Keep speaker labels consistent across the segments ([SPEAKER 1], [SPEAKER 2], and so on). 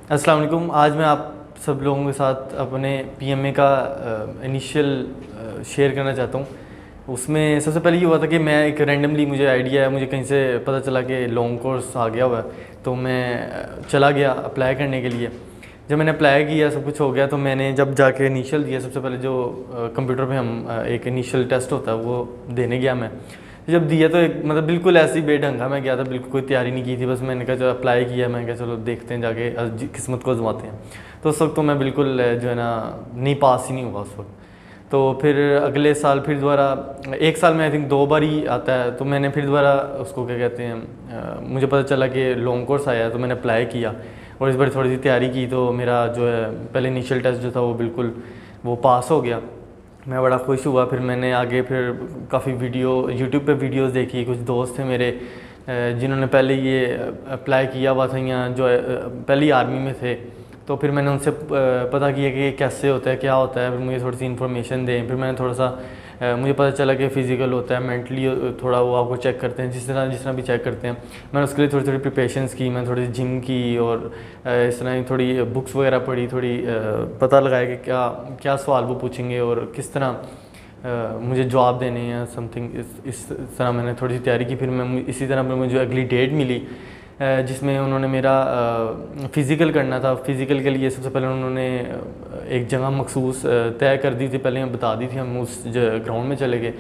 [SPEAKER 1] अस्सलाम वालेकुम। आज मैं आप सब लोगों के साथ अपने पीएमए का इनिशियल शेयर करना चाहता हूँ। उसमें सबसे पहले ये हुआ था कि मैं एक रैंडमली मुझे आइडिया है, मुझे कहीं से पता चला कि लॉन्ग कोर्स आ गया हुआ है, तो मैं चला गया अप्लाई करने के लिए। जब मैंने अप्लाई किया, सब कुछ हो गया, तो मैंने जब जाके इनिशियल दिया, सबसे पहले जो कंप्यूटर पे हम एक इनिशियल टेस्ट होता है वो देने गया मैं। जब दिया तो एक मतलब बिल्कुल ऐसे ही बेढंगा मैं गया था, बिल्कुल कोई तैयारी नहीं की थी। बस मैंने कहा चलो अप्लाई किया, मैं कहा चलो देखते हैं जाके, किस्मत को आजमाते हैं। तो उस वक्त तो मैं बिल्कुल जो है ना नहीं, पास ही नहीं हुआ उस वक्त। तो फिर अगले साल फिर दोबारा, एक साल में आई थिंक 2 बार ही आता है, तो मैंने फिर दोबारा उसको क्या कहते हैं, मुझे पता चला कि लॉन्ग कोर्स आया है, तो मैंने अप्लाई किया और इस बार थोड़ी सी तैयारी की, तो मेरा जो है पहले इनिशियल टेस्ट जो था वो बिल्कुल वो पास हो गया। मैं बड़ा खुश हुआ। फिर मैंने आगे फिर काफ़ी वीडियो यूट्यूब पे वीडियोस देखी। कुछ दोस्त थे मेरे जिन्होंने पहले ये अप्लाई किया हुआ था, या जो पहले ही आर्मी में थे, तो फिर मैंने उनसे पता किया कि ये कैसे होता है, क्या होता है, फिर मुझे थोड़ी सी इन्फॉर्मेशन दें। फिर मैंने थोड़ा सा मुझे पता चला कि फ़िज़िकल होता है, मेंटली थोड़ा वो आपको चेक करते हैं, जिस तरह भी चेक करते हैं। मैंने उसके लिए थोड़ी थोड़ी प्रिपरेशंस की, मैंने थोड़ी जिम की और इस तरह की थोड़ी बुक्स वगैरह पढ़ी, थोड़ी पता लगाया कि क्या क्या सवाल वो पूछेंगे और किस तरह मुझे जवाब देने हैं, समथिंग इस तरह मैंने थोड़ी सी तैयारी की। फिर मैं इसी तरह मुझे अगली डेट मिली जिसमें उन्होंने मेरा फ़िज़िकल करना था। फ़िज़िकल के लिए सबसे पहले उन्होंने एक जगह मखसूस तय कर दी थी, पहले हमें बता दी थी, हम उस ग्राउंड में चले गए।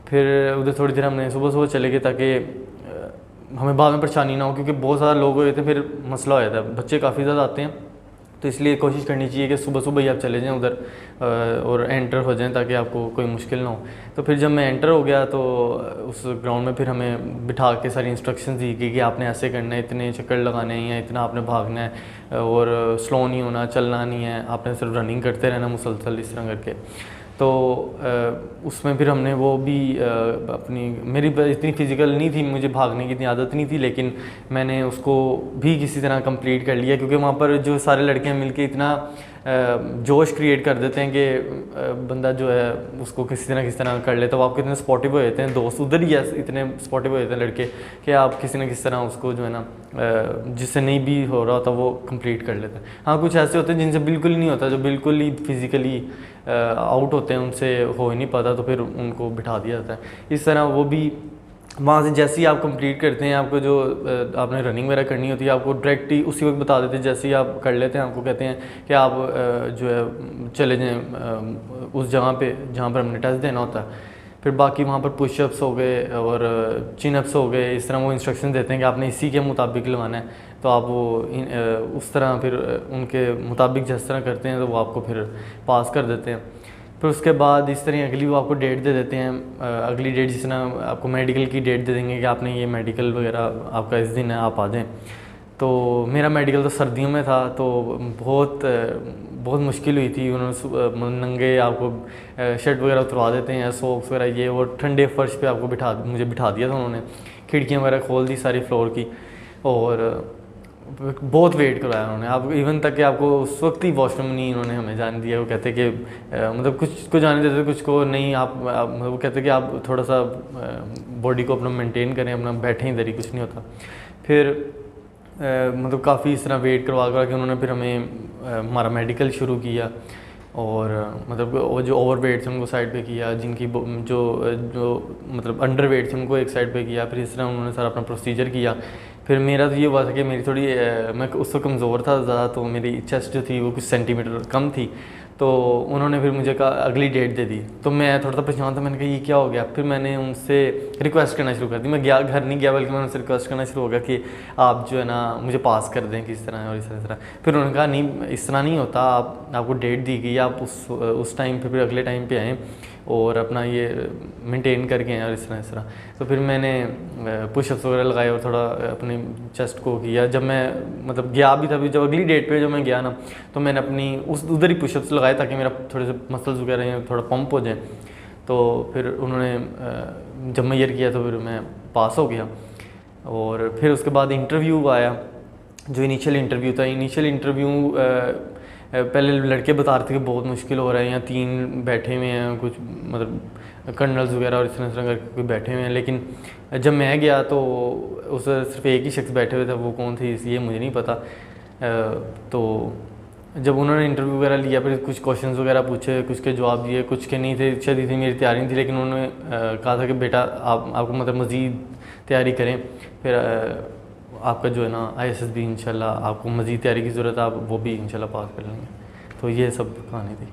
[SPEAKER 1] फिर उधर थोड़ी देर हमने सुबह सुबह चले गए ताकि हमें बाद में परेशानी ना हो, क्योंकि बहुत ज़्यादा लोग हुए थे, फिर मसला हो जाता है, बच्चे काफ़ी ज़्यादा आते हैं। तो इसलिए कोशिश करनी चाहिए कि सुबह सुबह ही आप चले जाएं उधर और एंटर हो जाएं ताकि आपको कोई मुश्किल ना हो। तो फिर जब मैं एंटर हो गया तो उस ग्राउंड में फिर हमें बिठा के सारी इंस्ट्रक्शंस दी गई कि आपने ऐसे करना है, इतने चक्कर लगाने हैं, या इतना आपने भागना है और स्लो नहीं होना, चलना नहीं है, आपने सिर्फ रनिंग करते रहना मुसलसल इस तरह करके। तो उसमें फिर हमने वो भी अपनी, मेरी इतनी फ़िज़िकल नहीं थी, मुझे भागने की इतनी आदत नहीं थी, लेकिन मैंने उसको भी किसी तरह कंप्लीट कर लिया, क्योंकि वहाँ पर जो सारे लड़के मिलके इतना जोश क्रिएट कर देते हैं कि बंदा जो है उसको किसी तरह कर ले, तो आप कितने स्पॉटिव हो जाते हैं, दोस्त उधर ही इतने स्पॉटिव हो जाते हैं लड़के कि आप किसी न किसी तरह उसको जो है ना जिससे नहीं भी हो रहा होता वो कंप्लीट कर लेते हैं। हाँ, कुछ ऐसे होते हैं जिनसे बिल्कुल ही नहीं होता, जो बिल्कुल ही फिज़िकली आउट होते हैं, उनसे हो ही नहीं पाता, तो फिर उनको बिठा दिया जाता है। इस तरह वो भी वहाँ से जैसे ही आप कंप्लीट करते हैं, आपको जो आपने रनिंग वगैरह करनी होती है, आपको डायरेक्ट ही उसी वक्त बता देते हैं। जैसे ही आप कर लेते हैं, आपको कहते हैं कि आप जो है चले जाएं उस जगह पे जहाँ पर हमने टेस्ट देना होता है। फिर बाकी वहाँ पर पुशअप्स हो गए और चिनअप्स हो गए, इस तरह वो इंस्ट्रक्शन देते हैं कि आपने इसी के मुताबिक लगाना है। तो आप वो उस तरह फिर उनके मुताबिक जिस तरह करते हैं तो वो आपको फिर पास कर देते हैं। फिर उसके बाद इस तरह अगली वो आपको डेट दे देते हैं, अगली डेट जिस तरह आपको मेडिकल की डेट दे देंगे कि आपने ये मेडिकल वगैरह आपका इस दिन है, आप आ जाएँ। तो मेरा मेडिकल तो सर्दियों में था, तो बहुत मुश्किल हुई थी। उन्होंने नंगे आपको शर्ट वगैरह उतरवा देते हैं, सॉक्स वगैरह ये, और ठंडे फर्श पे आपको मुझे बिठा दिया था उन्होंने, खिड़कियाँ वगैरह खोल दी सारी फ्लोर की, और बहुत वेट करवाया उन्होंने। आप इवन तक कि आपको उस वक्त ही वॉशरूम नहीं उन्होंने हमें जाने दिया। वो कहते कि मतलब कुछ को जाने देते, कुछ को नहीं। मतलब वो कहते कि आप थोड़ा सा बॉडी को अपना मेंटेन करें, अपना बैठें इधर ही, कुछ नहीं होता। फिर मतलब काफ़ी इस तरह वेट करवा के उन्होंने फिर हमें हमारा मेडिकल शुरू किया, और मतलब वो जो ओवर वेट थे उनको साइड पे किया, जिनकी जो जो मतलब अंडर वेट थे उनको एक साइड पे किया। फिर इस तरह उन्होंने सारा अपना प्रोसीजर किया। फिर मेरा तो ये हुआ था कि मेरी थोड़ी मैं उस वक्त कमज़ोर था ज़्यादा, तो मेरी चेस्ट जो थी वो कुछ सेंटीमीटर कम थी। तो उन्होंने फिर मुझे कहा अगली डेट दे दी, तो मैं थोड़ा सा परेशान था। मैंने कहा ये क्या हो गया। फिर मैंने उनसे रिक्वेस्ट करना शुरू कर दी। मैं गया, घर नहीं गया, बल्कि मैंने उनसे रिक्वेस्ट करना शुरू हो गया कि आप जो है ना मुझे पास कर दें किस तरह और इस तरह। फिर उन्होंने कहा नहीं, इस तरह नहीं होता, आपको डेट दी गई, आप उस टाइम पे फिर अगले टाइम पे आएँ और अपना ये मेंटेन करके आए और इस तरह। तो फिर मैंने पुशअप्स वगैरह लगाए और थोड़ा अपने चेस्ट को किया। जब मैं मतलब गया भी था, जब अगली डेट पे जब मैं गया ना, तो मैंने अपनी उधर ही पुशअप्स लगाए ताकि मेरा थोड़े से मसल्स वगैरह थोड़ा पंप हो जाए। तो फिर उन्होंने जब मैं किया तो फिर मैं पास हो गया। और फिर उसके बाद इंटरव्यू आया, जो इनिशियल इंटरव्यू था। इनिशियल इंटरव्यू पहले लड़के बता रहे थे कि बहुत मुश्किल हो रहा है, यहाँ 3 बैठे हुए हैं, कुछ मतलब कर्नल्स वगैरह और इस तरह करके बैठे हुए हैं। लेकिन जब मैं गया तो उस सिर्फ एक ही शख्स बैठे हुए थे, वो कौन थे ये मुझे नहीं पता। तो जब उन्होंने इंटरव्यू वगैरह लिया, फिर कुछ क्वेश्चंस वगैरह पूछे, कुछ के जवाब दिए, कुछ के नहीं थे, शायद थी मेरी तैयारी नहीं थी, लेकिन उन्होंने कहा था कि बेटा आपको मतलब मज़ीद तैयारी करें, फिर आपका जो है ना ISS भी इंशाल्लाह, आपको मज़ीद तैयारी की ज़रूरत है, आप वो भी इंशाल्लाह पास कर लेंगे। तो ये सब कहानी थी।